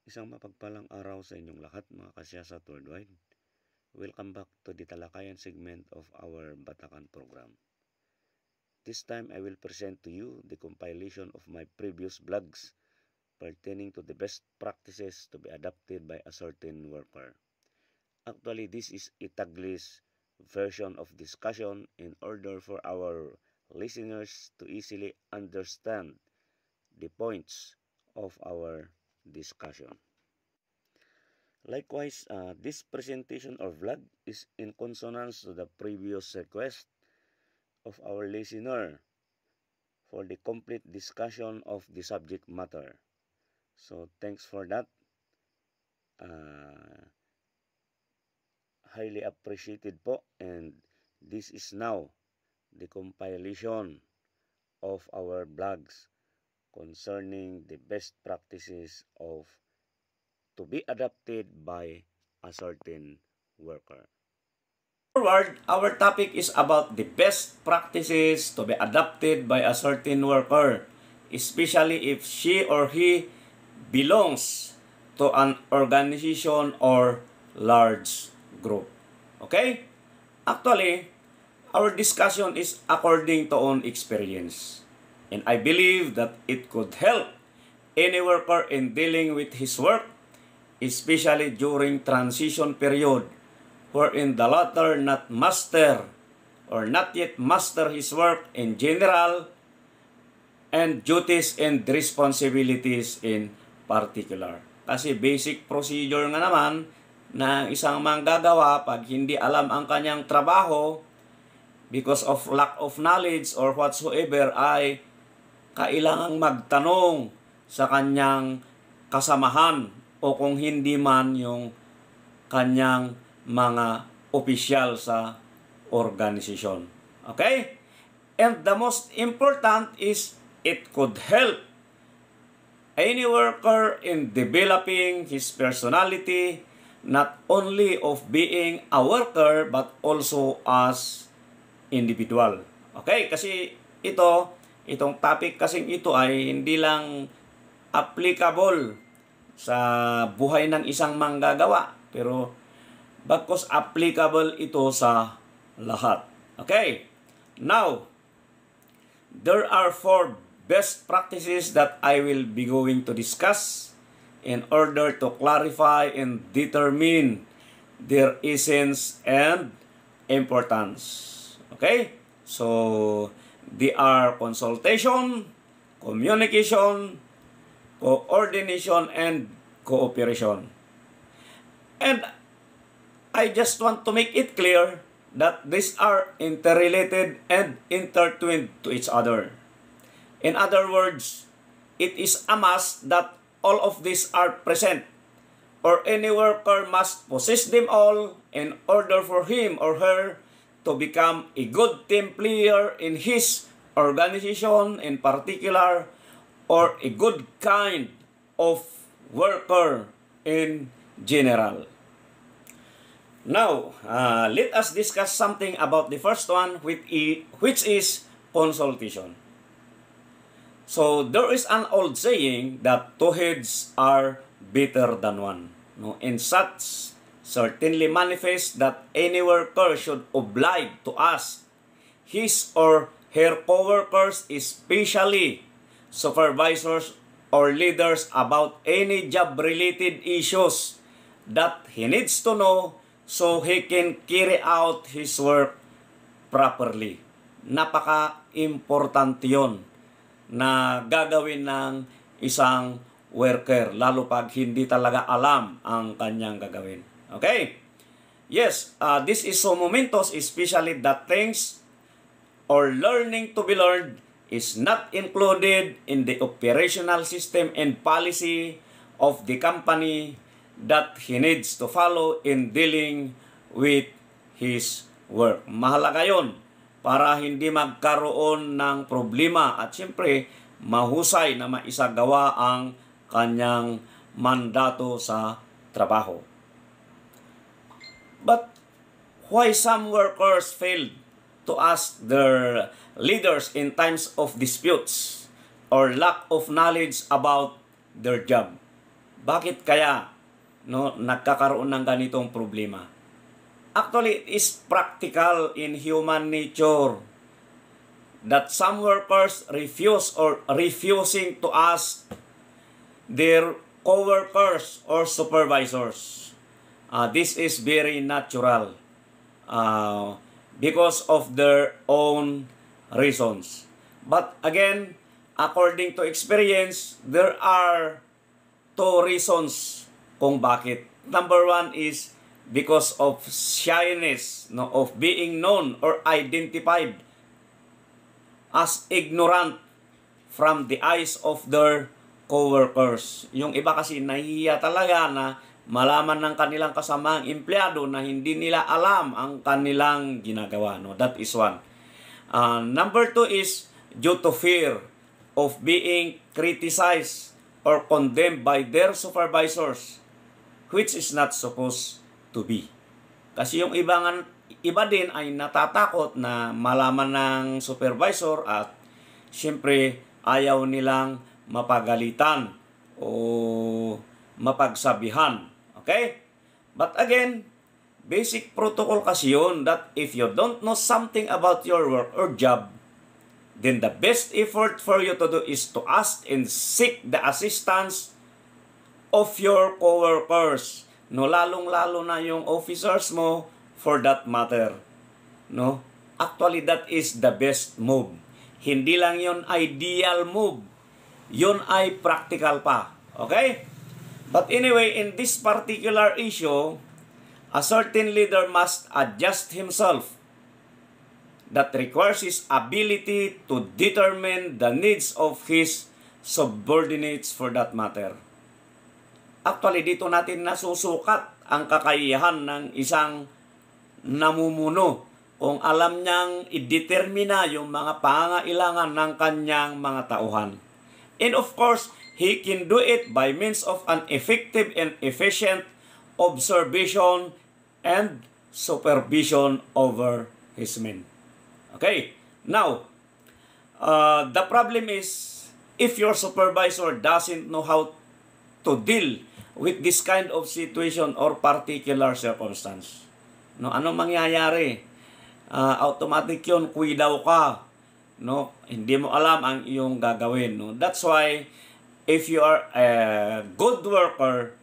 Isang mapagpalang araw sa inyong lahat mga kasyasat worldwide. Welcome back to the Talakayan segment of our Batakan program. This time I will present to you the compilation of my previous blogs pertaining to the best practices to be adopted by a certain worker. Actually, this is a Taglish version of discussion in order for our listeners to easily understand the points of our discussion. Likewise, this presentation or vlog is in consonance to the previous request of our listener for the complete discussion of the subject matter. So, thanks for that. Highly appreciated po, and this is now the compilation of our blogs concerning the best practices of to be adopted by a certain worker. Forward, our topic is about the best practices to be adopted by a certain worker, especially if she or he belongs to an organization or large group. Okay? Actually, our discussion is according to own experience. And I believe that it could help any worker in dealing with his work, especially during transition period, wherein the latter not master or not yet master his work in general and duties and responsibilities in particular. Kasi basic procedure nga naman na isang manggagawa pag hindi alam ang kanyang trabaho because of lack of knowledge or whatsoever ay kailangang magtanong sa kanyang kasamahan o kung hindi man yung kanyang mga opisyal sa organisasyon. Okay? And the most important is it could help any worker in developing his personality, not only of being a worker but also as individual. Okay? Kasi itong topic kasing ito ay hindi lang applicable sa buhay ng isang manggagawa, pero bagkus applicable ito sa lahat. Okay? Now, there are 4 best practices that I will be going to discuss in order to clarify and determine their essence and importance. Okay? So, they are consultation, communication, coordination, and cooperation. And I just want to make it clear that these are interrelated and intertwined to each other. In other words, it is a must that all of these are present, or any worker must possess them all in order for him or her to become a good team player in his organization in particular, or a good kind of worker in general. Now, let us discuss something about the first one, which is consultation. So, there is an old saying that 2 heads are better than one. No? And such certainly manifests that any worker should oblige to ask his or her co-workers, especially supervisors or leaders, about any job-related issues that he needs to know so he can carry out his work properly. Napaka-importante yon na gagawin ng isang worker, lalo pag hindi talaga alam ang kanyang gagawin. Okay? Yes, this is so momentous, especially that things or learning to be learned is not included in the operational system and policy of the company that he needs to follow in dealing with his work. Mahalaga yon para hindi magkaroon ng problema at siyempre mahusay na maisagawa ang kanyang mandato sa trabaho. But why some workers fail to ask their leaders in times of disputes or lack of knowledge about their job? Bakit kaya nagkakaroon ng ganitong problema? Actually, it is practical in human nature that some workers refusing to ask their co-workers or supervisors. This is very natural because of their own reasons. But again, according to experience, there are two reasons kung bakit. Number one is because of shyness, of being known or identified as ignorant from the eyes of their co-workers. Yung iba kasi nahihiya talaga na malaman ng kanilang kasamaang empleyado na hindi nila alam ang kanilang ginagawa. That is one. Number two is due to fear of being criticized or condemned by their supervisors, which is not supposed to be. Kasi yung iba din ay natatakot na malaman ng supervisor at siyempre ayaw nilang mapagalitan o mapagsabihan. Okay? But again, basic protocol kasi yun that if you don't know something about your work or job, then the best effort for you to do is to ask and seek the assistance of your coworkers. Lalong-lalo na yung officers mo for that matter. Actually, that is the best move. Hindi lang yun ideal move. Yun ay practical pa. Okay? But anyway, in this particular issue, a certain leader must adjust himself. That requires his ability to determine the needs of his subordinates for that matter. Actually, dito natin nasusukat ang kakayahan ng isang namumuno kung alam niyang i-determina yung mga pangailangan ng kanyang mga tauhan. And of course, he can do it by means of an effective and efficient observation and supervision over his men. Okay, now, the problem is, if your supervisor doesn't know how to deal with this kind of situation or particular circumstance, anong mangyayari? Automatic yun, kuidaw ka. Hindi mo alam ang iyong gagawin. That's why, if you are a good worker,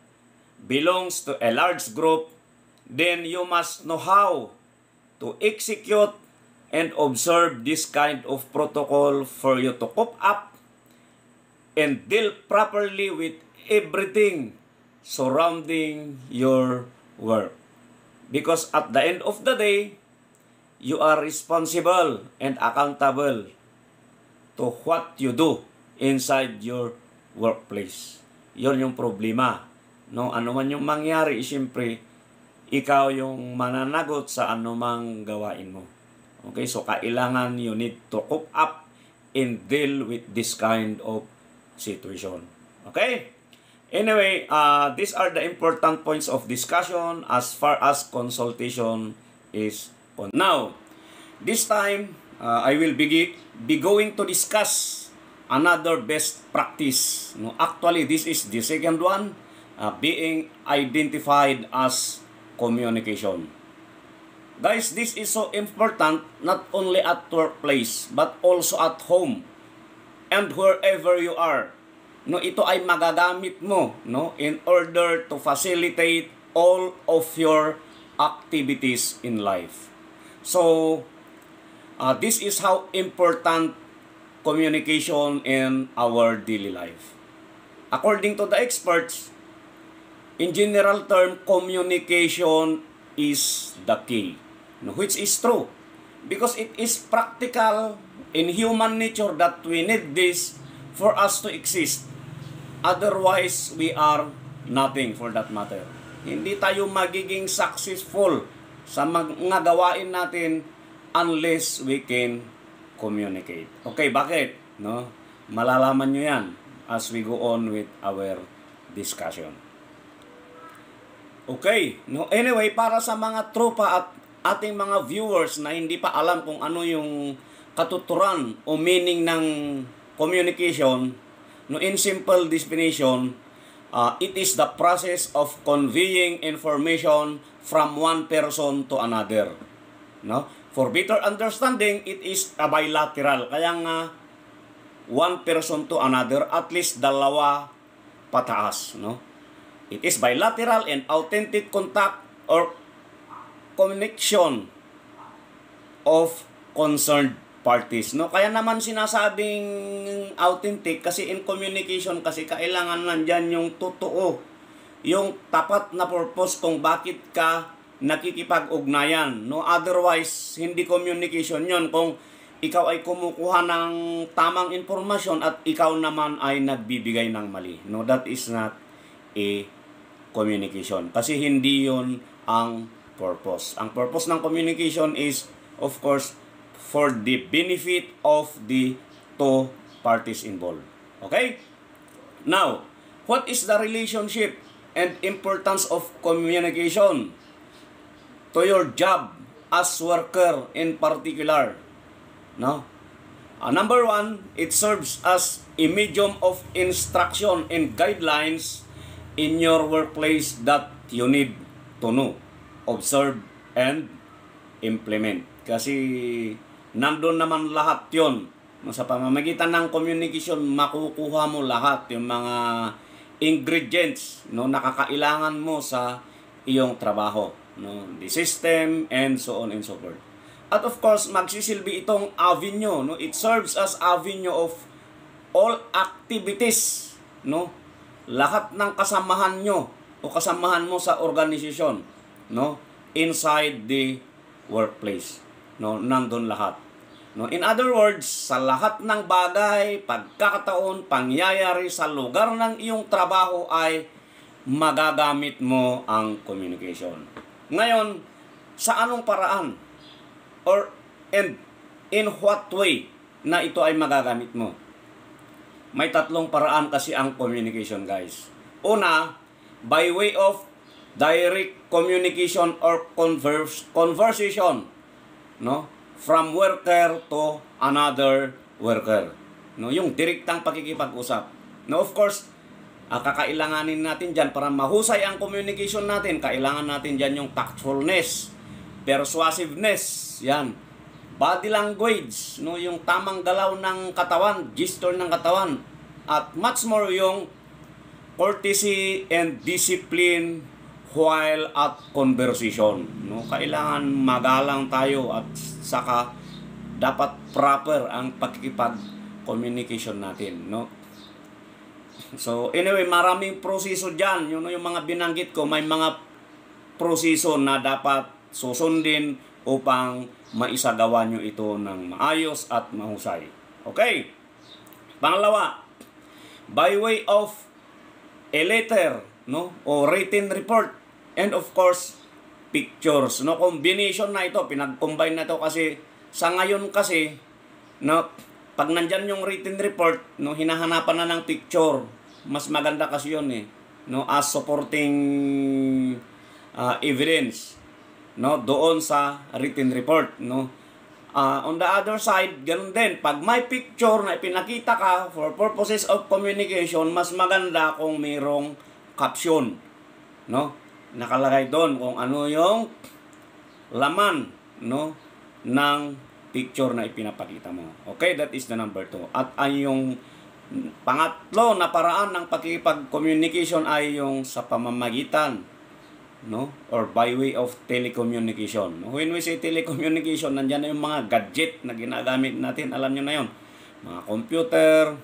belongs to a large group, then you must know how to execute and observe this kind of protocol for you to cope up and deal properly with everything surrounding your work. Because at the end of the day, you are responsible and accountable to what you do inside your workplace. Yun yung problema. Ano man yung mangyari, siyempre, ikaw yung mananagot sa anumang gawain mo. Okay, so kailangan you need to cope up and deal with this kind of situation. Okay? Anyway, these are the important points of discussion as far as consultation is concerned. Now, this time, I will be going to discuss another best practice. Actually, this is the second one, being identified as communication. Guys, this is so important not only at workplace but also at home and wherever you are. Ito ay magagamit mo in order to facilitate all of your activities in life. So, this is how important communication in our daily life. According to the experts, in general term, communication is the key. Which is true. Because it is practical in human nature that we need this for us to exist. Otherwise, we are nothing for that matter. Hindi tayo magiging successful sa mga gawain natin unless we can communicate. Okay, bakit? Malalaman nyo yan as we go on with our discussion. Okay, anyway, para sa mga tropa at ating mga viewers na hindi pa alam kung ano yung katuturan o meaning ng communication, in simple definition, It is the process of conveying information from one person to another. No? For better understanding, it is a bilateral. Kaya nga, one person to another, at least dalawa pataas. No? It is bilateral and authentic contact or connection of concerned parties. No? Kaya naman sinasabing authentic kasi in communication kasi kailangan nandyan yung totoo, yung tapat na purpose kung bakit ka nakikipag-ugnayan. No? Otherwise, hindi communication yon kung ikaw ay kumukuha ng tamang informasyon at ikaw naman ay nagbibigay ng mali. No, that is not a communication. Kasi hindi yon ang purpose. Ang purpose ng communication is, of course, for the benefit of the two parties involved. Okay? Now, what is the relationship and importance of communication to your job as worker in particular? No? Number one, it serves as a medium of instruction and guidelines in your workplace that you need to know, observe, and implement. Kasi nandun naman lahat yon. Sa pamamagitan ng communication, makukuha mo lahat yung mga ingredients, no, nakakailangan mo sa iyong trabaho, no, the system, and so on and so forth. At of course, magsisilbi itong avenue, no, it serves as avenue of all activities, no, lahat ng kasamahan nyo o kasamahan mo sa organisasyon, no, inside the workplace, no, nandun lahat. No, in other words, sa lahat ng bagay, pagkakataon, pangyayari sa lugar ng iyong trabaho ay magagamit mo ang communication. Ngayon, sa anong paraan? Or and in what way na ito ay magagamit mo? May tatlong paraan kasi ang communication, guys. Una, by way of direct communication or conversation, no? From worker to another worker. No, yung direktang pakikipag-usap. No, of course, kakailanganin natin dyan para mahusay ang communication natin. Kailangan natin dyan yung tactfulness, persuasiveness, yan. Body language, no, yung tamang galaw ng katawan, gesture ng katawan. At much more yung courtesy and discipline while at conversation. No, kailangan magalang tayo at saka dapat proper ang pakikipag-communication natin, no? So, anyway, maraming proseso dyan. Yung mga binanggit ko, may mga proseso na dapat susundin upang maisagawa nyo ito ng maayos at mahusay. Okay? Pangalawa, by way of a letter, no, o written report, and of course, pictures. No, combination na ito, pinag-combine na ito kasi sa ngayon kasi, no, pag nandyan yung written report, no, hinahanapan na ng picture. Mas maganda kasi yun eh, no, as supporting evidence, no, doon sa written report, no. On the other side, ganun din, pag may picture na ipinakita ka for purposes of communication, mas maganda kung mayroong caption, no, nakalagay doon kung ano yung laman, no, ng picture na ipinapakita mo. Okay, that is the number 2. At ay yung pangatlo na paraan ng pakikipag-communication ay yung sa pamamagitan, no, or by way of telecommunication. When we say telecommunication, nandiyan na yung mga gadget na ginagamit natin, alam nyo na yun, mga computer,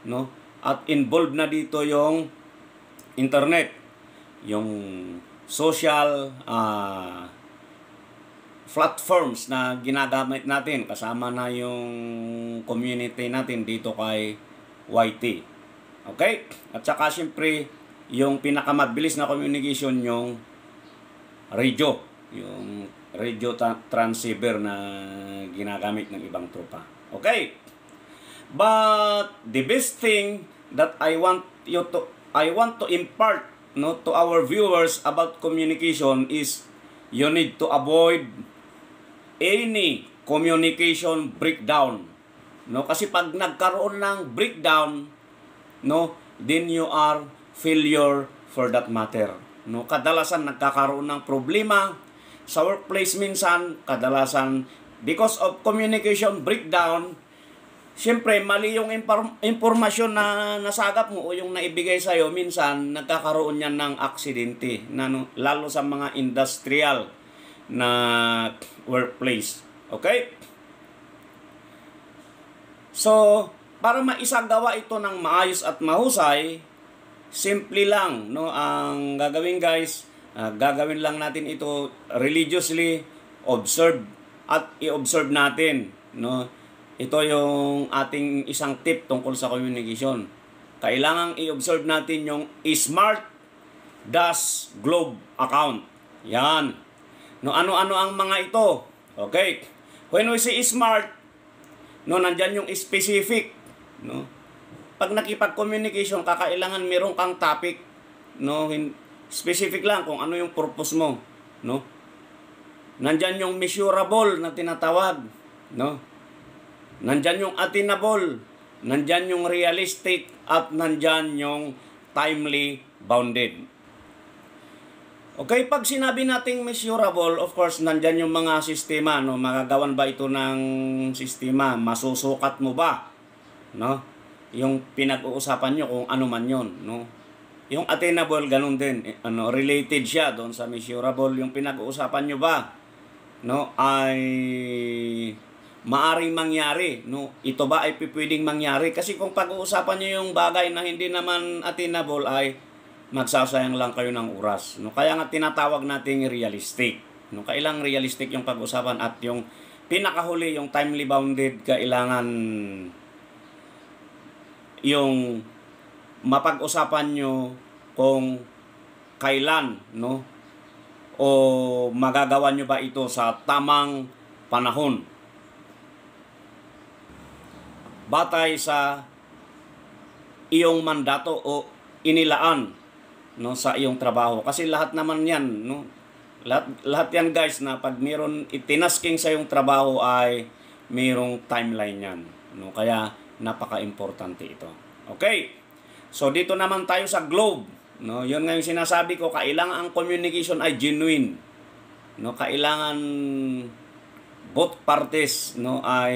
no, at involved na dito yung internet, yung social platforms na ginagamit natin, kasama na yung community natin dito kay YT. Okay? At saka siyempre, yung pinakamabilis na communication yung radio, yung radio transceiver na ginagamit ng ibang tropa. Okay? But the best thing that I want to impart, no, to our viewers about communication is you need to avoid any communication breakdown. No, kasi pag nagkaroon ng breakdown, no, then you are failure for that matter. No, kadalasan nagkakaroon ng problema sa workplace minsan, kadalasan because of communication breakdown. Siyempre, mali yung impormasyon na nasagap mo o yung naibigay sa'yo, minsan nagkakaroon yan ng aksidente, lalo sa mga industrial na workplace. Okay? So, para maisagawa ito ng maayos at mahusay, simple lang, no? Ang gagawin guys, gagawin lang natin ito religiously, observe at i-observe natin, no? Ito yung ating isang tip tungkol sa communication. Kailangang i-observe natin yung smart dash globe account. Yan. No, ano-ano ang mga ito? Okay. When we say smart, no, nandyan yung specific, no? Pag nakipag-communication, kakailangan meron kang topic, no? Specific lang kung ano yung purpose mo, no? Nandyan yung measurable na tinatawag, no? Nandyan yung attainable, nandyan yung realistic, at nandyan yung timely bounded. Okay, pag sinabi nating measurable, of course, nandyan yung mga sistema, no? Magagawan ba ito ng sistema? Masusukat mo ba? No? Yung pinag-uusapan nyo kung ano man yun, no? Yung attainable, ganun din. Related siya doon sa measurable. Yung pinag-uusapan nyo ba, no, ay maaring mangyari, no? Ito ba ay pwedeng mangyari? Kasi kung pag-uusapan nyo yung bagay na hindi naman attainable, ay magsasayang lang kayo ng oras, no? Kaya nga tinatawag nating realistic, no? Kailangan realistic yung pag-usapan, at yung pinakahuli, yung timely bounded, kailangan yung mapag-usapan nyo kung kailan, no? O magagawa nyo ba ito sa tamang panahon, batay sa iyong mandato o inilaan, no, sa iyong trabaho. Kasi lahat naman yan, no? Lahat yan guys, na pag mayroon itinasking sa iyong trabaho ay mayroong timeline yan, no? Kaya napaka-importante ito. Okay? So dito naman tayo sa globe, no? Yun nga yung sinasabi ko, kailangan ang communication ay genuine, no? Kailangan both parties, no, ay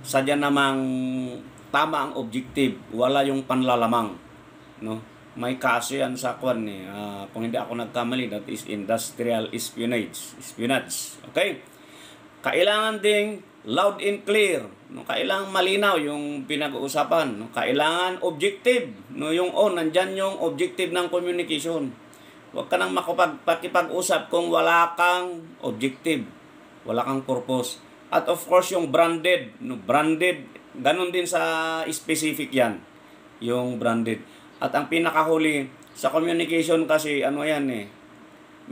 sadya namang tama ang objective, wala yung panlalamang, no? May kaso yan sa kwan eh. Kung hindi ako nagkamali, that is industrial espionage. Okay? Kailangan ding loud and clear, no? Kailangan malinaw yung pinag-uusapan, no? Kailangan objective, no? Yung nandyan yung objective ng communication. Huwag ka nang makipag-usap kung wala kang objective, wala kang purpose. At of course, yung branded, no? Branded, ganun din sa specific yan, yung branded. At ang pinakahuli, sa communication kasi, ano yan eh,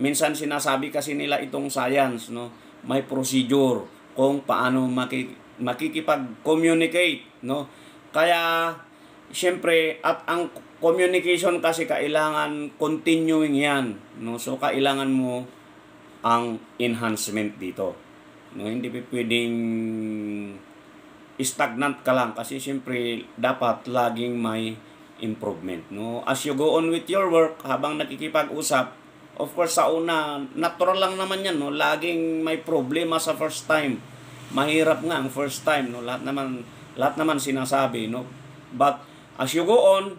minsan sinasabi kasi nila itong science, no? May procedure kung paano makikipag-communicate, no? Kaya, syempre, at ang communication kasi kailangan continuing yan, no? So, kailangan mo ang enhancement dito. No, hindi pwedeng stagnant ka lang, kasi siyempre dapat laging may improvement, no? As you go on with your work, habang nakikipag-usap, of course sa una natural lang naman yan, no? Laging may problema sa first time. Mahirap nga ang first time, no? Lahat naman sinasabi, no? But as you go on,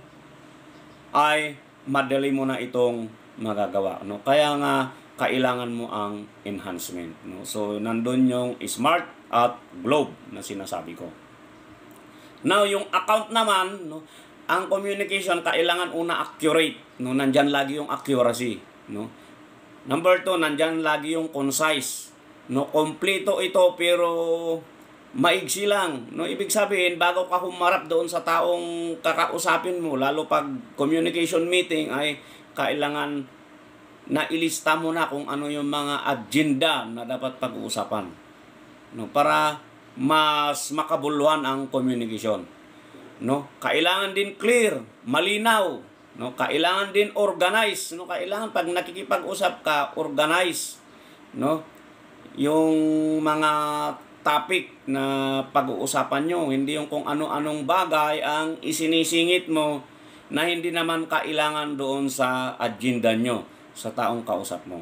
ay madali mo na itong magagawa, no? Kaya nga kailangan mo ang enhancement, no? So nandun yung smart at globe na sinasabi ko. Now yung account naman, no, ang communication kailangan una accurate, no? Nandyan lagi yung accuracy, no? Number 2, nandyan lagi yung concise, no? Kompleto ito pero maigsi lang, no? Ibig sabihin, bago ka humarap doon sa taong kakausapin mo, lalo pag communication meeting, ay kailangan na ilista mo na kung ano yung mga agenda na dapat pag-uusapan, no? Para mas makabuluhan ang communication, no? Kailangan din clear, malinaw, no? Kailangan din organize, no? Kailangan pag nakikipag-usap ka, organize, no? Yung mga topic na pag-uusapan nyo, hindi yung kung ano-anong bagay ang isinisingit mo, na hindi naman kailangan doon sa agenda nyo, sa taong kausap mo.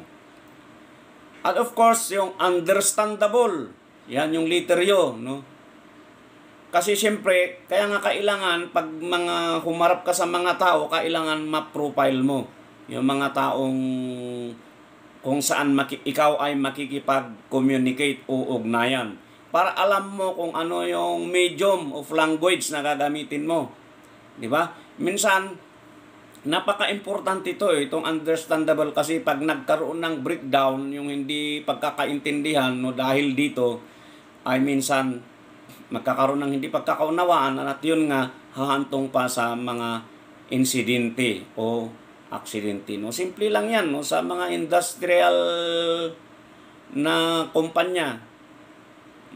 At of course, yung understandable, yan yung letter yo, no? Kasi siyempre, kaya nga kailangan, pag mga humarap ka sa mga tao, kailangan ma-profile mo. Yung mga taong kung saan ikaw ay makikipag-communicate o ugnayan. Para alam mo kung ano yung medium of language na gagamitin mo. Di ba? Minsan, napaka-importante ito itong understandable kasi pag nagkaroon ng breakdown, yung hindi pagkakaintindihan, no, dahil dito, ay minsan magkakaroon ng hindi pagkakaunawaan at yun nga hahantong pa sa mga insidente o aksidente. No? Simple lang yan, no? Sa mga industrial na kumpanya,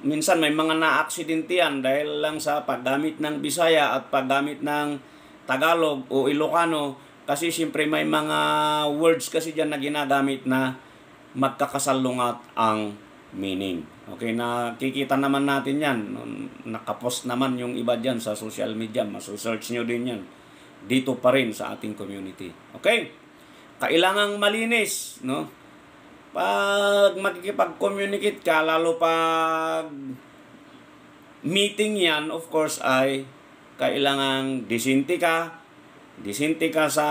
minsan may mga na-aksidente yan dahil lang sa paggamit ng Bisaya at paggamit ng Tagalog o Ilocano kasi siyempre may mga words kasi dyan na ginagamit na magkakasalungat ang meaning. Okay, nakikita naman natin yan. Nakapost naman yung iba dyan sa social media. Maso-search nyo din yan. Dito pa rin sa ating community. Okay? Kailangang malinis, no? Pag makikipag-communicate ka, lalo pag meeting yan, of course, ay kailangang disente ka sa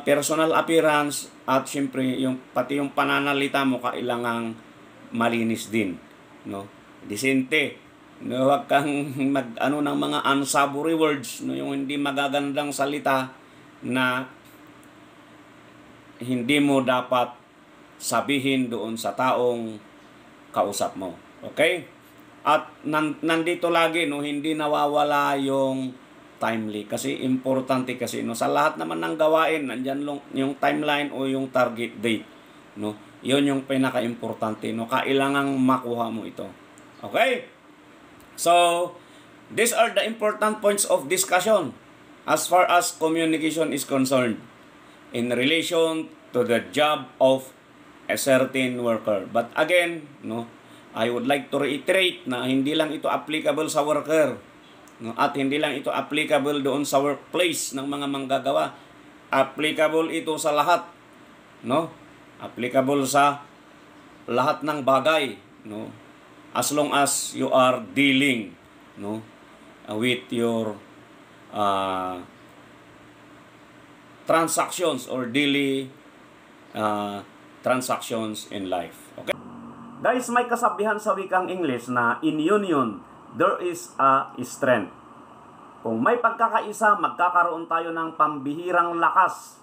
personal appearance at syempre, pati yung pananalita mo, kailangang malinis din, no? Disente. No, wag kang mag-ano ng mga unsavory words, no, yung hindi magagandang salita na hindi mo dapat sabihin doon sa taong kausap mo. Okay? At nandito lagi, no, hindi nawawala yung timely kasi importante kasi, no, sa lahat naman ng gawain nandiyan yung timeline o yung target date, no. Yun yung pinaka-importante, no? Kailangang makuha mo ito. Okay? So, these are the important points of discussion as far as communication is concerned in relation to the job of a certain worker. But again, no, I would like to reiterate na hindi lang ito applicable sa worker, no? At hindi lang ito applicable doon sa workplace ng mga manggagawa. Applicable ito sa lahat, no? Applicable sa lahat ng bagay, no? As long as you are dealing, no, with your transactions or daily transactions in life. Okay? Guys, may kasabihan sa wikang English na in union, there is a strength. Kung may pagkakaisa, magkakaroon tayo ng pambihirang lakas.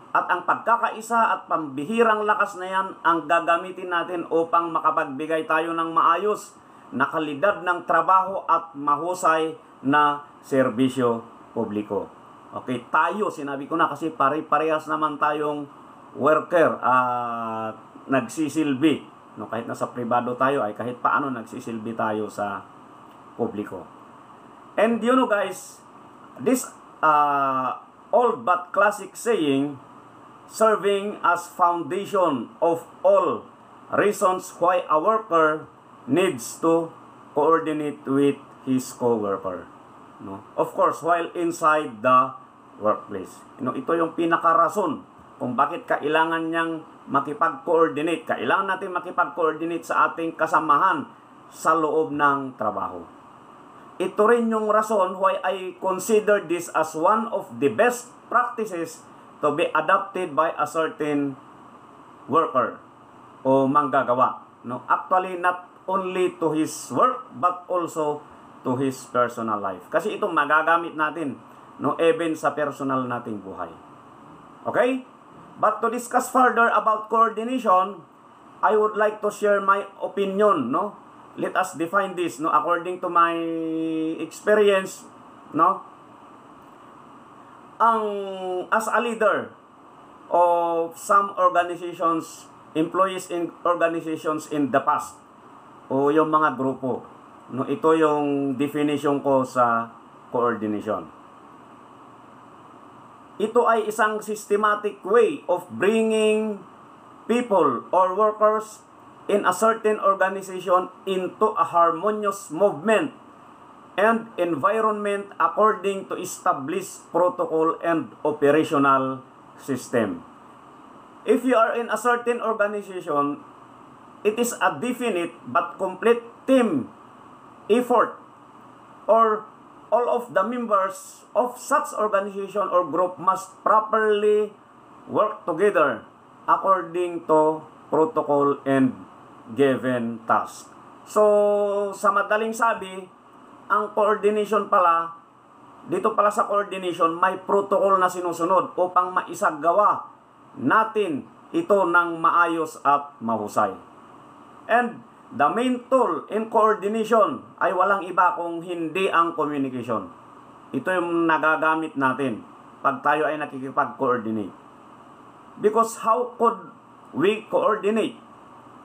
At ang pagkakaisa at pambihirang lakas na yan ang gagamitin natin upang makapagbigay tayo ng maayos na kalidad ng trabaho at mahusay na serbisyo publiko. Okay, tayo, sinabi ko na kasi pare-parehas naman tayong worker at nagsisilbi. No, kahit nasa pribado tayo ay kahit paano nagsisilbi tayo sa publiko. And you know guys, this old but classic saying, serving as foundation of all reasons why a worker needs to coordinate with his co-worker. No? Of course, while inside the workplace. No, ito yung pinakarason kung bakit kailangan niyang makipag-coordinate. Kailangan natin makipag-coordinate sa ating kasamahan sa loob ng trabaho. Ito rin yung rason why I consider this as one of the best practices to be adopted by a certain worker o manggagawa. No? Actually, not only to his work, but also to his personal life. Kasi ito magagamit natin, no, even sa personal nating buhay. Okay? But to discuss further about coordination, I would like to share my opinion, no? Let us define this, no, according to my experience, no? As a leader of some organizations, employees in organizations in the past, o yung mga grupo, no, ito yung definition ko sa coordination. Ito ay isang systematic way of bringing people or workers in a certain organization into a harmonious movement and environment according to established protocol and operational system. If you are in a certain organization, it is a definite but complete team effort, or all of the members of such organization or group must properly work together according to protocol and given task. So, sa madaling sabi, ang coordination pala, dito pala sa coordination, may protocol na sinusunod upang maisagawa natin ito ng maayos at mahusay. And the main tool in coordination ay walang iba kung hindi ang communication. Ito yung nagagamit natin pag tayo ay nakikipag-coordinate. Because how could we coordinate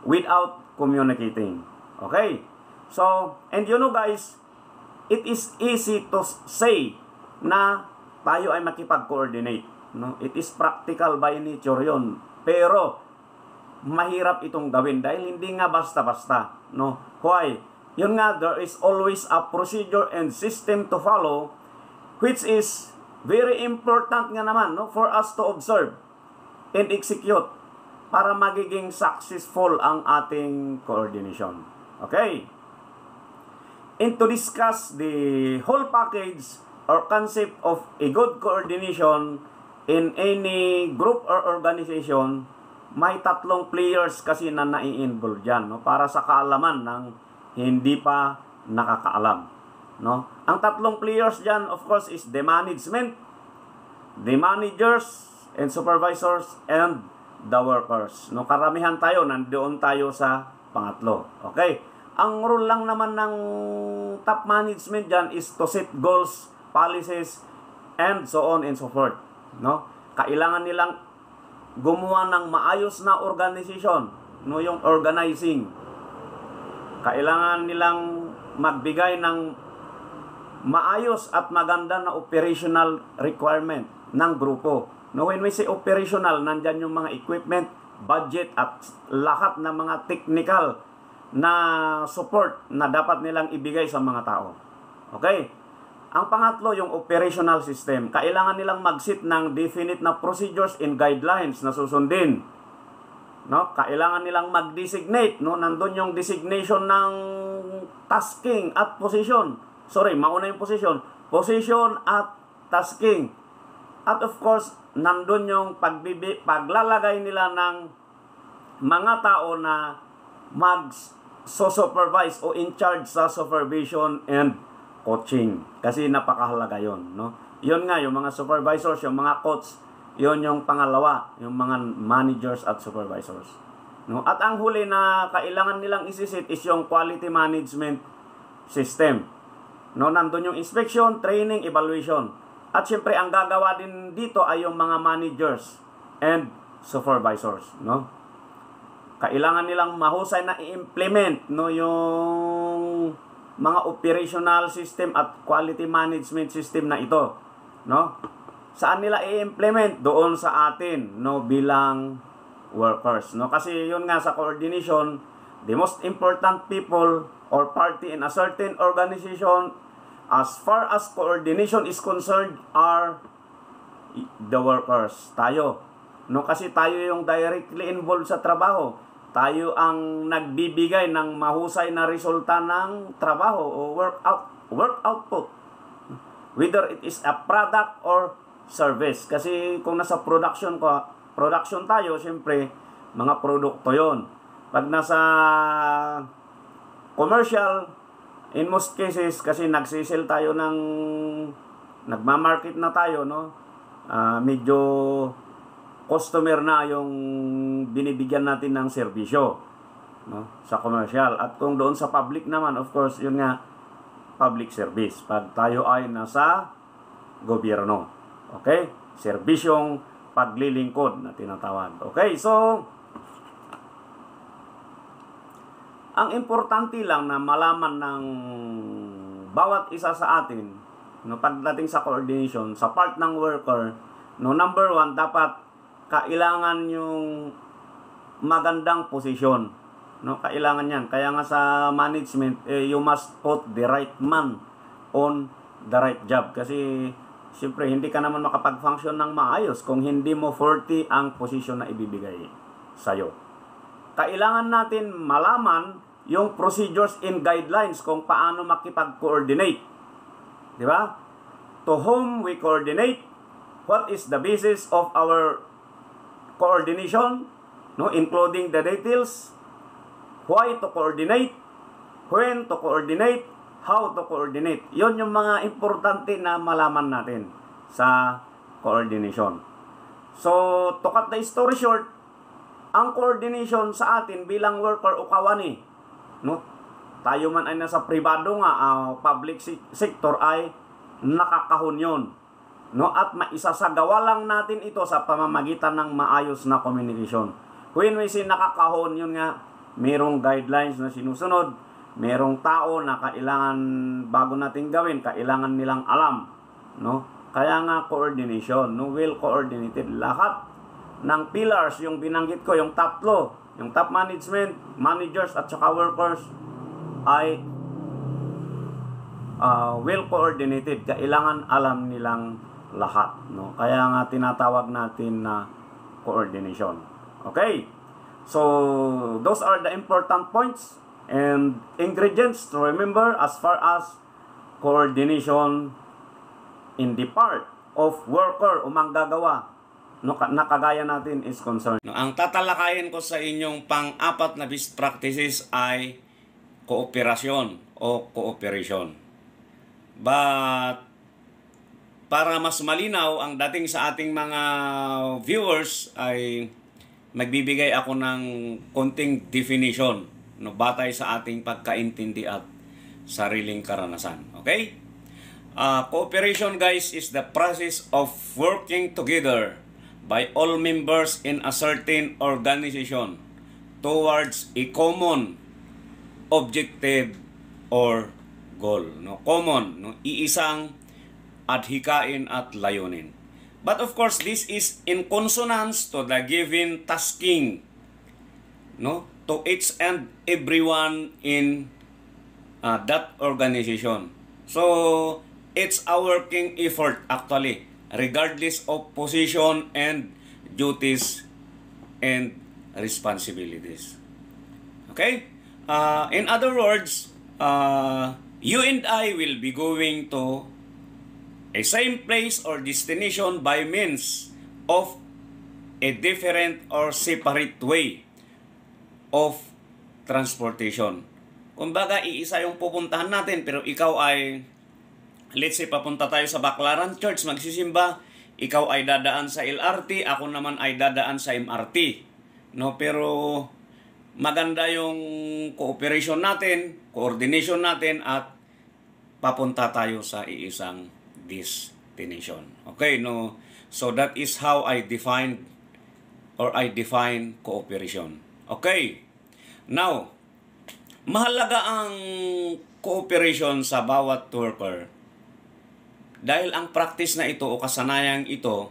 without communicating? Okay? So, and you know guys, it is easy to say na tayo ay makipag-coordinate. No? It is practical by nature yun. Pero, mahirap itong gawin dahil hindi nga basta-basta. No? Why? Yun nga, there is always a procedure and system to follow, which is very important nga naman, no, for us to observe and execute para magiging successful ang ating coordination. Okay? And to discuss the whole package or concept of a good coordination in any group or organization, may tatlong players kasi na nai-involve dyan, no? Para sa kaalaman ng hindi pa nakakaalam. No? Ang tatlong players dyan, of course, is the management, the managers, and supervisors, and the workers. No? Karamihan tayo, nandoon tayo sa pangatlo. Okay? Ang role lang naman ng top management dyan is to set goals, policies, and so on and so forth. No? Kailangan nilang gumawa ng maayos na organization, no, yung organizing. Kailangan nilang magbigay ng maayos at maganda na operational requirement ng grupo. No, when we say operational, nandyan yung mga equipment, budget, at lahat ng mga technical na support na dapat nilang ibigay sa mga tao. Okay? Ang pangatlo, yung operational system. Kailangan nilang mag-set ng definite na procedures and guidelines na susundin. No? Kailangan nilang mag-designate. No? Nandun yung designation ng tasking at position. Sorry, mauna yung position. Position at tasking. At of course, nandun yung paglalagay nila ng mga tao na mag-supervise o in charge sa supervision and coaching. Kasi napakahalaga yun. No? Yun nga, yung mga supervisors, yung mga coach, yun yung pangalawa, yung mga managers at supervisors. No? At ang huli na kailangan nilang isisit is yung quality management system. No? Nandun yung inspection, training, evaluation. At syempre, ang gagawa din dito ay yung mga managers and supervisors. No? Kailangan nilang mahusay na i-implement, no, yung mga operational system at quality management system na ito. No? Saan nila i-implement? Doon sa atin, no, bilang workers. No? Kasi yun nga sa coordination, the most important people or party in a certain organization as far as coordination is concerned are the workers. Tayo. No? Kasi tayo yung directly involved sa trabaho. Tayo ang nagbibigay ng mahusay na resulta ng trabaho o work output. Whether it is a product or service. Kasi kung nasa production tayo, siyempre, mga produkto yon. Pag nasa commercial, in most cases, kasi nagsisell tayo ng, nagmamarket na tayo, no? Medyo customer na yung binibigyan natin ng serbisyo, no? Sa commercial. At kung doon sa public naman, of course, yun nga, public service. Pag tayo ay nasa gobyerno. Okay? Serbisyong paglilingkod na tinatawag. Okay? So, ang importante lang na malaman ng bawat isa sa atin, no, pagdating sa coordination, sa part ng worker, no, number one, dapat kailangan yung magandang posisyon. No, kailangan yan. Kaya nga sa management, you must put the right man on the right job. Kasi siyempre hindi ka naman makapag-function ng maayos kung hindi mo 40 ang posisyon na ibibigay sa'yo. Kailangan natin malaman yung procedures and guidelines kung paano makipag-coordinate. Di ba? To whom we coordinate, what is the basis of our coordination, no, including the details, why to coordinate, when to coordinate, how to coordinate. Yon yung mga importante na malaman natin sa coordination. So, to cut the story short, ang coordination sa atin bilang worker o kawani, no, tayo man ay nasa pribado nga, public sector ay nakakahon yun. No, at maisasagawa lang natin ito sa pamamagitan ng maayos na communication. When we say nakakahon, yun nga, merong guidelines na sinusunod, merong tao na kailangan bago natin gawin, kailangan nilang alam, no? Kaya nga coordination, no, well coordinated. Lahat ng pillars, yung binanggit ko, yung tatlo, yung top management, managers at saka workers ay well coordinated. Kailangan alam nilang lahat, no? Kaya nga tinatawag natin na coordination. Okay? So, those are the important points and ingredients to remember as far as coordination in the part of worker o manggagawa, no, na kagaya natin is concerned. No, ang tatalakayin ko sa inyong pang-apat na best practices ay kooperasyon o cooperation. But para mas malinaw ang dating sa ating mga viewers ay magbibigay ako ng konting definition, no, batay sa ating pagkaintindi at sariling karanasan. Okay? Cooperation, guys, is the process of working together by all members in a certain organization towards a common objective or goal. No? Common, no? Iisang adhikain at layunin. But of course, this is in consonance to the given tasking, no, to each and everyone in that organization. So, it's a working effort actually, regardless of position and duties and responsibilities. Okay? In other words, you and I will be going to a same place or destination by means of a different or separate way of transportation. Kumbaga, iisa yung pupuntahan natin, pero ikaw ay, let's say, papunta tayo sa Baclaran Church, magsisimba, ikaw ay dadaan sa LRT, ako naman ay dadaan sa MRT. No, pero maganda yung cooperation natin, coordination natin, at papunta tayo sa iisang destination. Okay, no? So that is how I define cooperation. Okay. Now, mahalaga ang cooperation sa bawat worker dahil ang practice na ito o kasanayang ito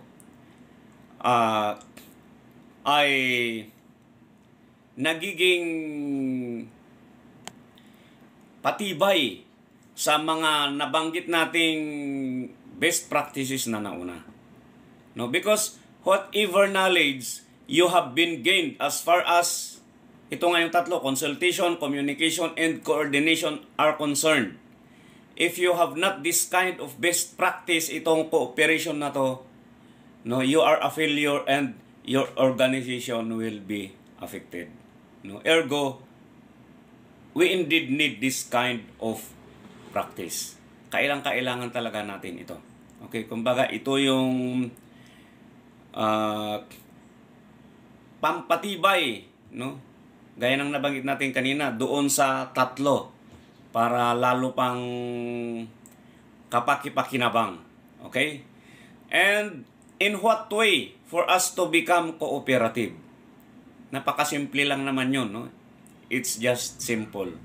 ay nagiging patibay sa mga nabanggit nating best practices na nauna. No, because whatever knowledge you have been gained as far as ito nga yung tatlo, consultation, communication, and coordination are concerned. If you have not this kind of best practice, itong cooperation na to, no, you are a failure and your organization will be affected. No, ergo, we indeed need this kind of practice. Kailangan talaga natin ito. Okay, kumbaga ito yung pampatibay, no? Gaya ng nabanggit natin kanina, doon sa tatlo para lalo pang kapaki-pakinabang. Okay? And in what way for us to become cooperative? Napakasimple lang naman yun, no? It's just simple.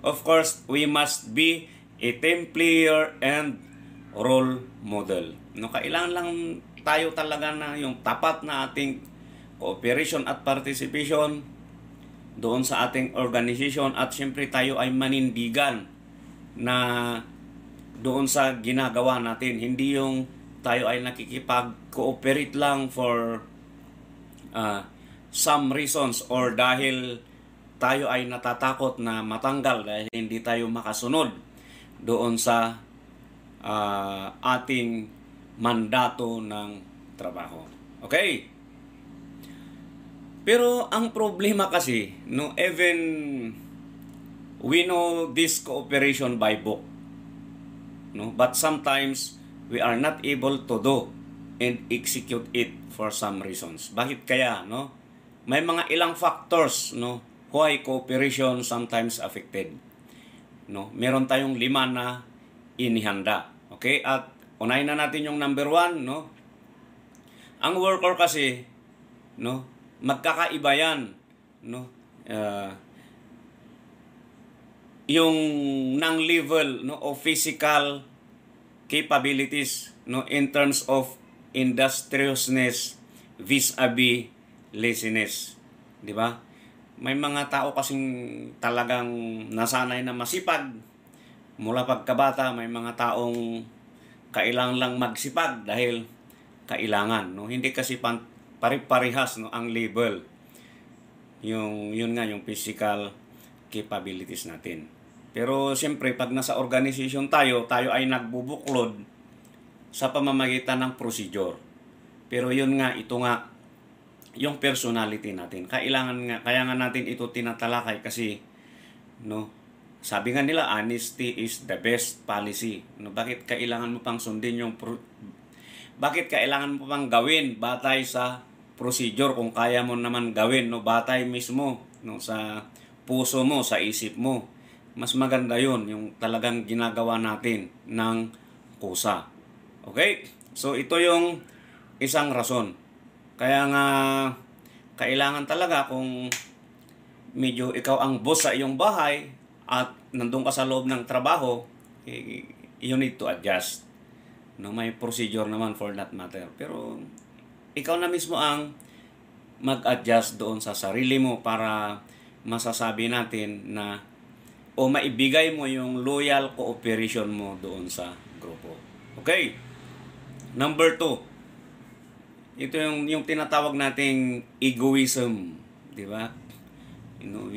Of course, we must be a team player and role model. No, kailangan lang tayo talaga na yung tapat na ating cooperation at participation doon sa ating organization, at siyempre tayo ay manindigan na doon sa ginagawa natin. Hindi yung tayo ay nakikipag-cooperate lang for some reasons or dahil tayo ay natatakot na matanggal dahil hindi tayo makasunod doon sa ating mandato ng trabaho. Okay? Pero ang problema kasi, no, even we know this cooperation by book, no, but sometimes we are not able to do and execute it for some reasons. Bakit kaya, no? May mga ilang factors, no, why cooperation sometimes affected. No, meron tayong 5 na inihanda. Okay? At unahin na natin yung number 1, no? Ang worker kasi, no, magkakaiba yan, no? Yung ng level, no, of physical capabilities, no, in terms of industriousness vis-a-vis laziness, di ba? May mga tao kasing talagang nasanay na masipag mula pagkabata. May mga taong kailangan lang magsipag dahil kailangan, no? Hindi kasi pare-parehas, no, ang level. Yun nga yung physical capabilities natin. Pero siyempre pag nasa organization tayo ay nagbubuklod sa pamamagitan ng procedure. Pero yun nga, ito nga yung personality natin. Kaya nga natin ito tinatalakay kasi, no, sabi nga nila, honesty is the best policy. No, bakit kailangan mo pang sundin bakit kailangan mo pang gawin batay sa procedure kung kaya mo naman gawin, no, batay mismo, no, sa puso mo, sa isip mo. Mas maganda yun, yung talagang ginagawa natin ng kusa. Okay? So ito yung isang rason. Kaya nga kailangan talaga kung medyo ikaw ang boss sa iyong bahay at nandun ka sa loob ng trabaho, you need to adjust. No, may procedure naman for that matter. Pero ikaw na mismo ang mag-adjust doon sa sarili mo para masasabi natin na o maibigay mo yung loyal cooperation mo doon sa grupo. Okay? Number 2. Ito yung tinatawag nating egoism, di ba?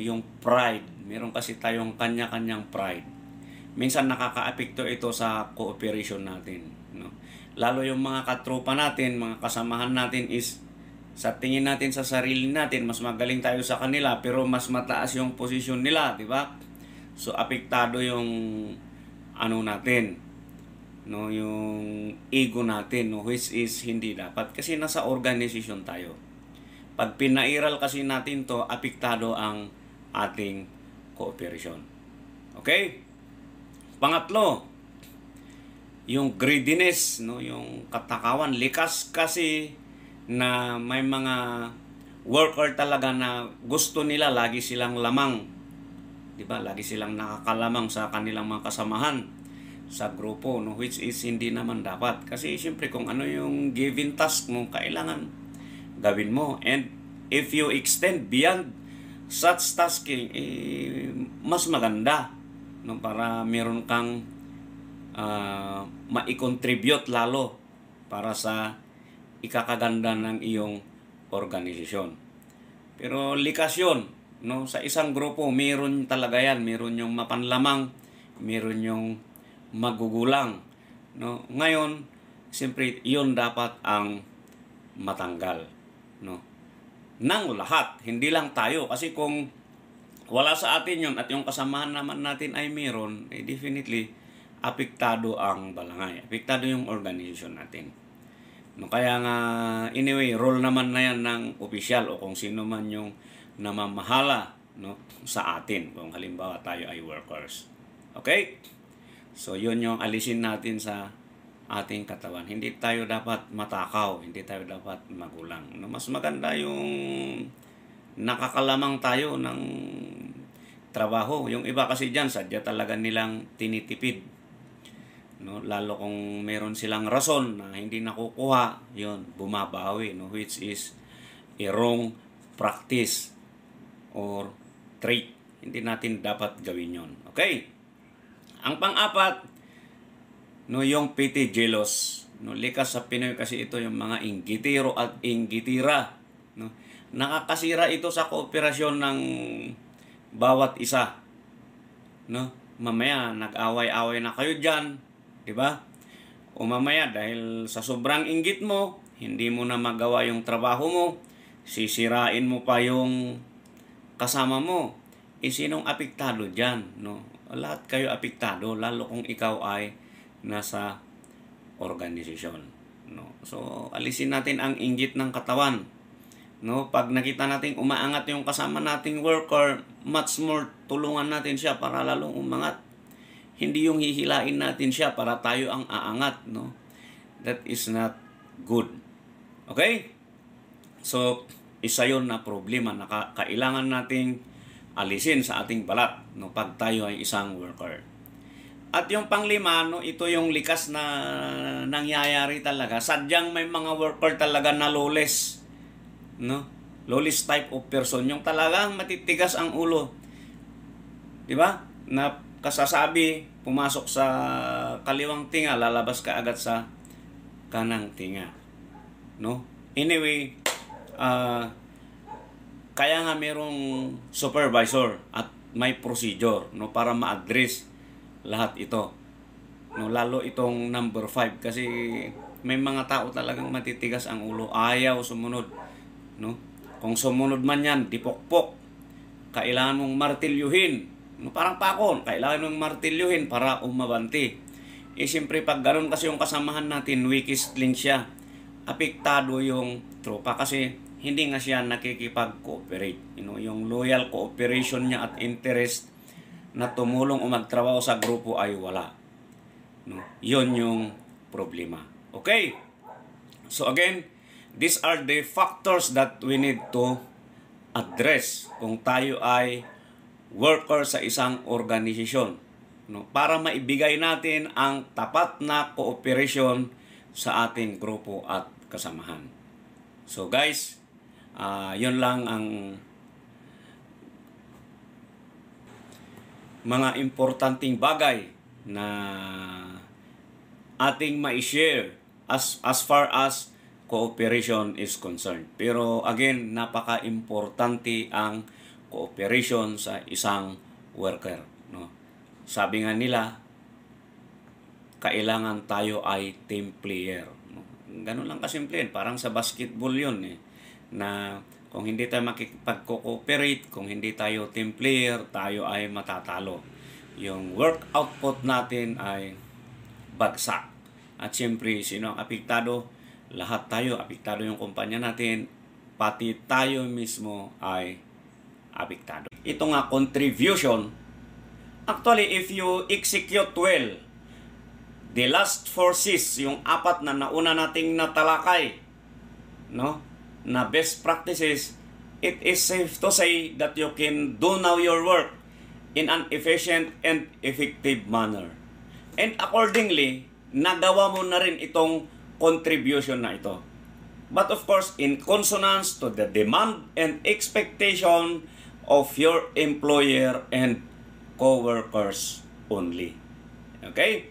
Yung pride. Meron kasi tayong kanya-kanyang pride. Minsan nakakaapekto ito sa cooperation natin, no? Lalo yung mga katropa natin, mga kasamahan natin is sa tingin natin sa sarili natin, mas magaling tayo sa kanila pero mas mataas yung posisyon nila, di ba? So apektado yung natin, no, yung ego natin, no, which is hindi dapat kasi nasa organization tayo. Pag pinairal kasi natin to, apektado ang ating cooperation. Okay? Pangatlo, yung greediness, no, yung katakawan. Likas kasi na may mga worker talaga na gusto nila lagi silang lamang. 'Di ba? Lagi silang nakakalamang sa kanilang mga kasamahan sa grupo, no, which is hindi naman dapat. Kasi siyempre kung ano yung given task mo, kailangan gawin mo. And if you extend beyond such tasking, mas maganda, no, para meron kang mai-contribute lalo para sa ikakaganda ng iyong organisasyon. Pero likas yun, no, sa isang grupo meron talaga yan, meron yung mapanlamang, meron yung magugulang, no. Ngayon siyempre yun dapat ang matanggal, no, ng lahat, hindi lang tayo. Kasi kung wala sa atin yun at yung kasamahan naman natin ay meron, definitely apektado ang balangay, apektado yung organization natin, no. Kaya nga anyway, role naman na yan ng opisyal o kung sino man yung namamahala, no, sa atin kung halimbawa tayo ay workers. Okay? So yun yung alisin natin sa ating katawan. Hindi tayo dapat matakaw, hindi tayo dapat magulang, no. Mas maganda yung nakakalamang tayo ng trabaho. Yung iba kasi dyan, sadya talaga nilang tinitipid, no. Lalo kung meron silang rason na hindi nakukuha, yun, bumabawi, no, which is a wrong practice or trait. Hindi natin dapat gawin yun. Okay? Ang pang-apat, no, yung petty jealous. No, likas sa Pinoy kasi ito yung mga inggitiro at inggitira. No, nakakasira ito sa kooperasyon ng bawat isa. No, mamaya nag-away-away na kayo diyan, 'di ba? O mamaya dahil sa sobrang inggit mo, hindi mo na magawa yung trabaho mo, sisirain mo pa yung kasama mo. Sinong apektado diyan, no? Lahat kayo apektado, lalo kung ikaw ay nasa organisasyon, no? So alisin natin ang inggit ng katawan, no? Pag nakita nating umaangat yung kasama nating worker, much more tulungan natin siya para lalong umangat. Hindi yung hihilain natin siya para tayo ang aangat, no? That is not good. Okay? So isa yun na problema na kailangan nating alisin sa ating balat, no, pag tayo ay isang worker. At yung panglima, no, ito yung likas na nangyayari talaga. Sadyang may mga worker talaga na lawless, no? Lawless type of person, yung talagang matitigas ang ulo. 'Di ba? Na kasasabi, pumasok sa kaliwang tinga, lalabas ka agad sa kanang tinga. No? Anyway, kaya nga merong supervisor at may procedure, no, para ma-address lahat ito. No, lalo itong number 5 kasi may mga tao talagang matitigas ang ulo, ayaw sumunod, no? Kung sumunod man yan, dipokpok. Kailangan mong martilyuhin, no, parang pakon, kailangan mong martilyuhin para umabanti. Siyempre pag ganoon kasi yung kasamahan natin, weakest link siya, apektado yung tropa kasi hindi nga siya nakikipag-cooperate. Yung loyal cooperation niya at interest na tumulong o magtrabaho sa grupo ay wala. No? Yun yung problema. Okay? So again, these are the factors that we need to address kung tayo ay worker sa isang organisasyon. No? Para maibigay natin ang tapat na cooperation sa ating grupo at kasamahan. So guys, yun lang ang mga importanteng bagay na ating ma-share as far as cooperation is concerned. Pero again, napaka-importante ang cooperation sa isang worker, no? Sabi nga nila, kailangan tayo ay team player, no? Ganun lang kasimple, parang sa basketball yun eh, na kung hindi tayo makikipag-cooperate, kung hindi tayo team player, tayo ay matatalo. Yung work output natin ay bagsak. At siyempre, sino ang apektado? Lahat tayo, apektado yung kumpanya natin, pati tayo mismo ay apektado. Ito nga, contribution. Actually, if you execute well, the last 4 C's, yung 4 na nauna nating natalakay, no, na best practices, it is safe to say that you can do now your work in an efficient and effective manner. And accordingly, nagawa mo na rin itong contribution na ito. But of course, in consonance to the demand and expectation of your employer and co-workers only. Okay?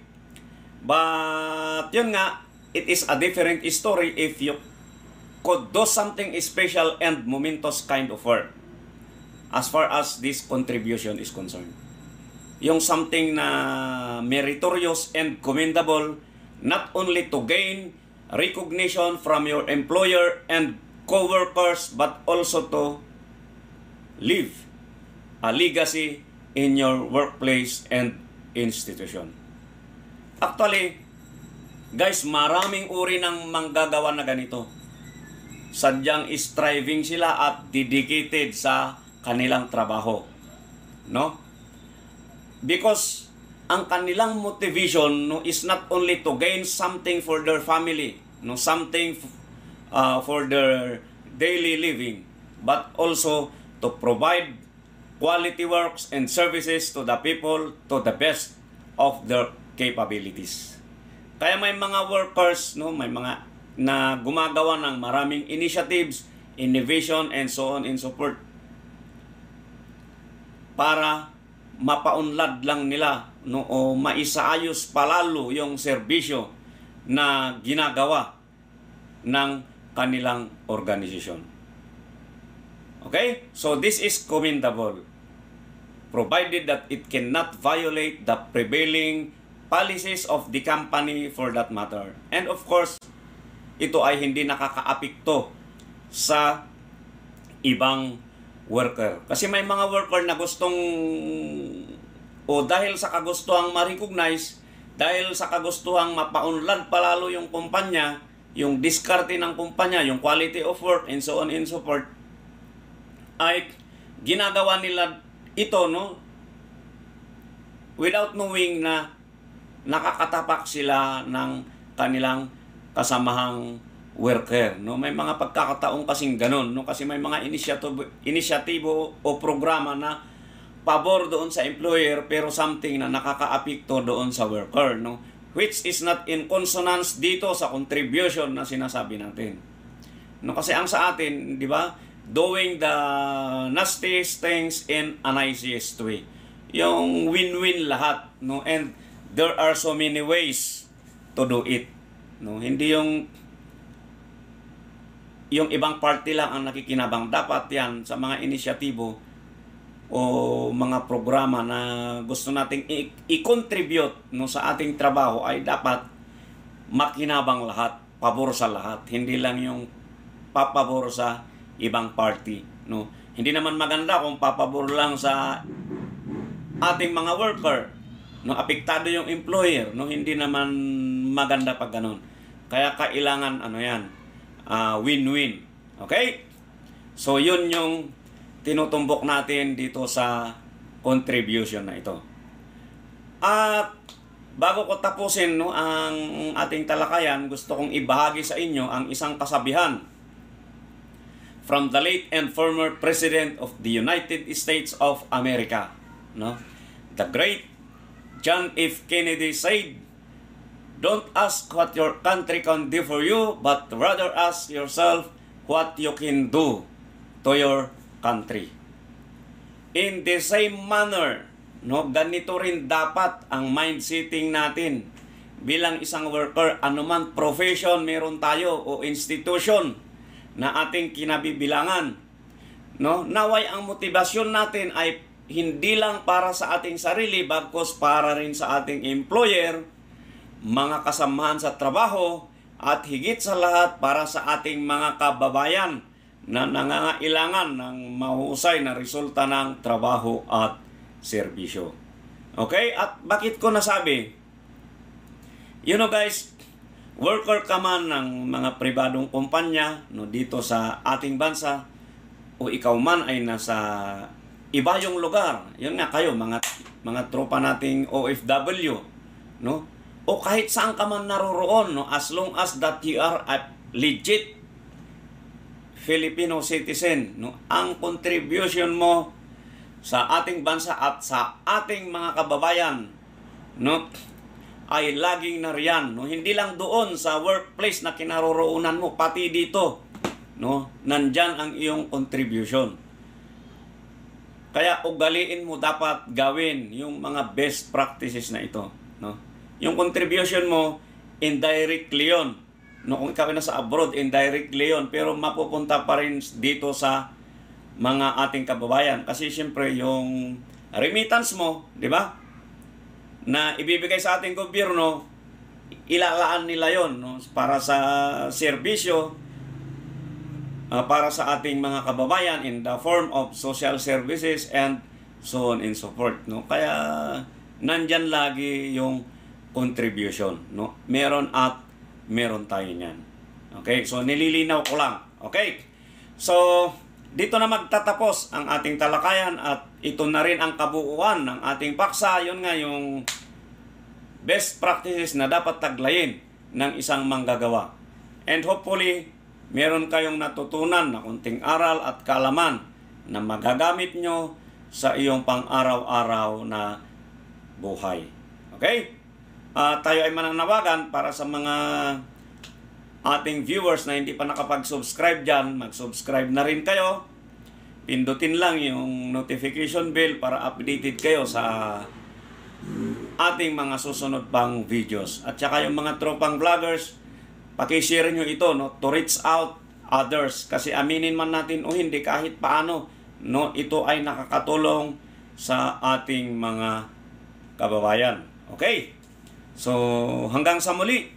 But yun nga, it is a different story if you could do something special and momentous kind of work as far as this contribution is concerned. Yung something na meritorious and commendable, not only to gain recognition from your employer and co-workers, but also to leave a legacy in your workplace and institution. Actually, guys, maraming uri ng manggagawa na ganito. Sadyang striving sila at dedicated sa kanilang trabaho, no? Because ang kanilang motivation, no, is not only to gain something for their family, no, something for their daily living, but also to provide quality works and services to the people to the best of their capabilities. Kaya may mga workers, no, may mga na gumagawa ng maraming initiatives, innovation, and so on and so forth para mapaunlad lang nila, no, o maisaayos palalo yung serbisyo na ginagawa ng kanilang organisasyon. Okay? So this is commendable, provided that it cannot violate the prevailing policies of the company for that matter. And of course, ito ay hindi nakakaapekto sa ibang worker. Kasi may mga worker na gustong, o dahil sa kagustuhang ma-recognize, dahil sa kagustuhang mapaunlad palalo yung kumpanya, yung diskarte ng kumpanya, yung quality of work, and so on and so forth, ay ginagawa nila ito, no, without knowing na nakakatapak sila ng kanilang kasamahang worker, no. May mga pagkakataon kasing ganun, no, kasi may mga inisyatibo o programa na pabor doon sa employer pero something na nakakaapekto doon sa worker, no, which is not in consonance dito sa contribution na sinasabi natin, no. Kasi ang sa atin, di ba, doing the nastiest things in a nicest way, yung win-win lahat, no, and there are so many ways to do it, no. Hindi yung ibang party lang ang nakikinabang. Dapat yan sa mga inisyatibo o mga programa na gusto nating i-contribute, no, sa ating trabaho, ay dapat makinabang lahat, pabor sa lahat, hindi lang yung papabor sa ibang party, no. Hindi naman maganda kung papabor lang sa ating mga worker, no, apektado yung employer, no, hindi naman maganda pag ganun. Kaya kailangan win-win. Okay? So yun yung tinutumbok natin dito sa contribution na ito. At bago ko tapusin, no, ang ating talakayan, gusto kong ibahagi sa inyo ang isang kasabihan from the late and former President of the United States of America, no? The great John F. Kennedy said, "Don't ask what your country can do for you, but rather ask yourself what you can do to your country." In the same manner, no, ganito rin dapat ang mindsetting natin bilang isang worker, anuman profession meron tayo o institution na ating kinabibilangan, no, naway ang motibasyon natin ay hindi lang para sa ating sarili, bagkus para rin sa ating employer, mga kasamahan sa trabaho, at higit sa lahat para sa ating mga kababayan na nangangailangan ng mahusay na resulta ng trabaho at serbisyo. Okay? At bakit ko nasabi? You know guys, worker ka man ng mga pribadong kumpanya, no, dito sa ating bansa, o ikaw man ay nasa iba yung lugar, yun nga kayo, mga tropa nating OFW, no, o kahit saan ka man naroroon, no, as long as that you are a legit Filipino citizen, no, ang contribution mo sa ating bansa at sa ating mga kababayan, no, ay laging nariyan, no, hindi lang doon sa workplace na kinaroroonan mo, pati dito, no, nandyan ang iyong contribution. Kaya ugaliin mo, dapat gawin yung mga best practices na ito, no. Yung contribution mo, indirectly yun, no, kung ikaw na sa abroad, indirectly yun, pero mapupunta pa rin dito sa mga ating kababayan. Kasi siyempre yung remittance mo, di ba, na ibibigay sa ating gobyerno, ilalaan nila yon, no, para sa serbisyo, para sa ating mga kababayan in the form of social services and so on and so forth, no. Kaya nandyan lagi yung contribution, no. Meron at meron tayo niyan. Okay? So nililinaw ko lang. Okay? So dito na magtatapos ang ating talakayan at ito na rin ang kabuuan ng ating paksa. Yun nga yung best practices na dapat taglayin ng isang manggagawa. And hopefully, meron kayong natutunan na kunting aral at kaalaman na magagamit nyo sa iyong pang-araw-araw na buhay. Okay? Tayo ay mananawagan para sa mga ating viewers na hindi pa nakapag-subscribe dyan, mag-subscribe na rin kayo. pindutin lang yung notification bell para updated kayo sa ating mga susunod pang videos. At saka yung mga tropang vloggers, pakishare nyo ito, no, to reach out others. Kasi aminin man natin o hindi, kahit paano, no, ito ay nakakatulong sa ating mga kababayan. Okay? So, hanggang sa muli.